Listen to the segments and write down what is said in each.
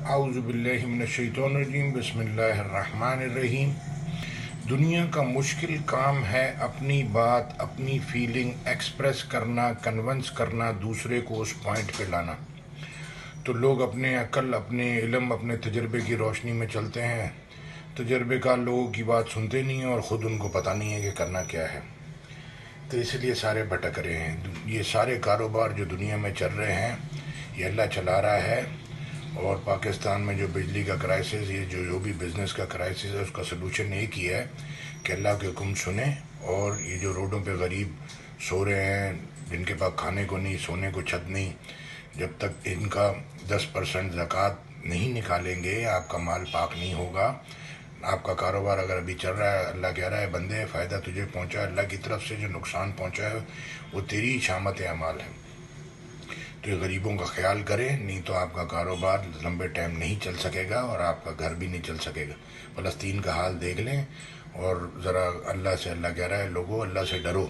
اعوذ باللہ من الشیطان الرجیم بسم اللہ الرحمن الرحیم۔ دنیا کا مشکل کام ہے اپنی بات، اپنی فیلنگ ایکسپریس کرنا، کنونس کرنا، دوسرے کو اس پوائنٹ پہ لانا۔ تو لوگ اپنے عقل، اپنے علم، اپنے تجربے کی روشنی میں چلتے ہیں، تجربے کار لوگوں کی بات سنتے نہیں ہیں اور خود ان کو پتہ نہیں ہے کہ کرنا کیا ہے، تو اس لیے سارے بھٹک رہے ہیں۔ یہ سارے کاروبار جو دنیا میں چل رہے ہیں یہ اللہ چلا رہا ہے، اور پاکستان میں جو بجلی کا کرائسس، یہ جو بھی بزنس کا کرائسس ہے، اس کا سلوشن ایک ہی ہے کہ اللہ کے حکم سنیں۔ اور یہ جو روڈوں پہ غریب سو رہے ہیں، جن کے پاس کھانے کو نہیں، سونے کو چھت نہیں، جب تک ان کا 10% زکوٰۃ نہیں نکالیں گے آپ کا مال پاک نہیں ہوگا۔ آپ کا کاروبار اگر ابھی چل رہا ہے، اللہ کہہ رہا ہے بندے فائدہ تجھے پہنچا، اللہ کی طرف سے جو نقصان پہنچا ہے وہ تیری شامت اعمال ہے، تو یہ غریبوں کا خیال کریں، نہیں تو آپ کا کاروبار لمبے ٹائم نہیں چل سکے گا اور آپ کا گھر بھی نہیں چل سکے گا۔ فلسطین کا حال دیکھ لیں، اور ذرا اللہ کہہ رہا ہے لوگوں اللہ سے ڈرو،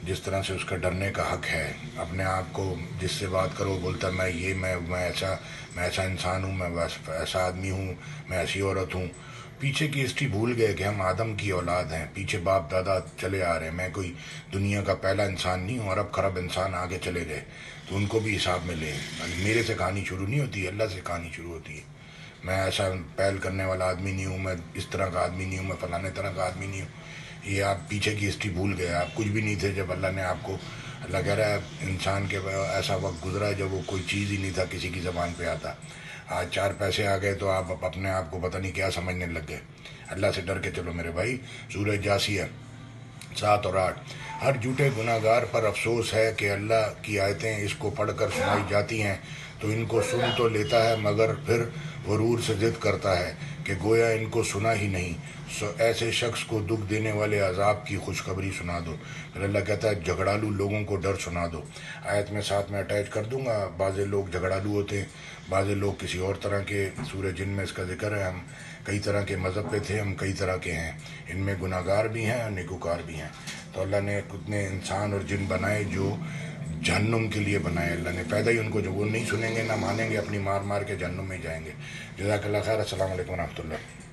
جس طرح سے اس کا ڈرنے کا حق ہے۔ اپنے آپ کو جس سے بات کرو بولتا میں ایسا انسان ہوں، میں ایسا آدمی ہوں، میں ایسی عورت ہوں۔ پیچھے کی ہسٹری بھول گئے کہ ہم آدم کی اولاد ہیں، پیچھے باپ دادا چلے آ رہے ہیں، میں کوئی دنیا کا پہلا انسان نہیں ہوں، ارب خرب انسان آگے چلے گئے، تو ان کو بھی حساب میں لیں۔ میرے سے کہانی شروع نہیں ہوتی ہے، اللہ سے کہانی شروع ہوتی ہے۔ میں ایسا پہل کرنے والا آدمی نہیں ہوں، میں اس طرح کا آدمی نہیں ہوں، میں فلانے طرح کا آدمی نہیں ہوں۔ یہ آپ پیچھے کی ہسٹری بھول گئے، آپ کچھ بھی نہیں تھے جب اللہ نے آپ کو، اللہ کہہ رہا ہے انسان کے ایسا وقت گزرا ہے جب وہ کوئی چیز ہی نہیں تھا کسی کی زبان پہ آتا۔ آج 4 پیسے آ گئے تو آپ اپنے آپ کو پتہ نہیں کیا سمجھنے لگ گئے۔ اللہ سے ڈر کے چلو میرے بھائی۔ سورہ جاسیہ 7 اور 8۔ ہر جھوٹے گناہ گار پر افسوس ہے کہ اللہ کی آیتیں اس کو پڑھ کر سنائی جاتی ہیں تو ان کو سن تو لیتا ہے مگر پھر غرور سے ضد کرتا ہے کہ گویا ان کو سنا ہی نہیں، سو ایسے شخص کو دکھ دینے والے عذاب کی خوشخبری سنا دو۔ پھر اللہ کہتا ہے جھگڑالو لوگوں کو ڈر سنا دو۔ آیت میں ساتھ میں اٹیچ کر دوں گا، بعض لوگ جھگڑالو ہوتے ہیں، بعض لوگ کسی اور طرح کے۔ سورہ جن میں اس کا ذکر ہے، ہم کئی طرح کے مذہب پہ تھے، ہم کئی طرح کے ہیں، ان میں گناہ گار بھی ہیں اور نیکوکار بھی ہیں۔ تو اللہ نے کتنے انسان اور جن بنائے جو جہنم کے لیے بنائے، اللہ نے پیدا ہی ان کو، جو وہ نہیں سنیں گے نہ مانیں گے، اپنی مار مار کے جہنم میں جائیں گے۔ جزاک اللہ خیر۔ السلام علیکم ورحمۃ اللہ۔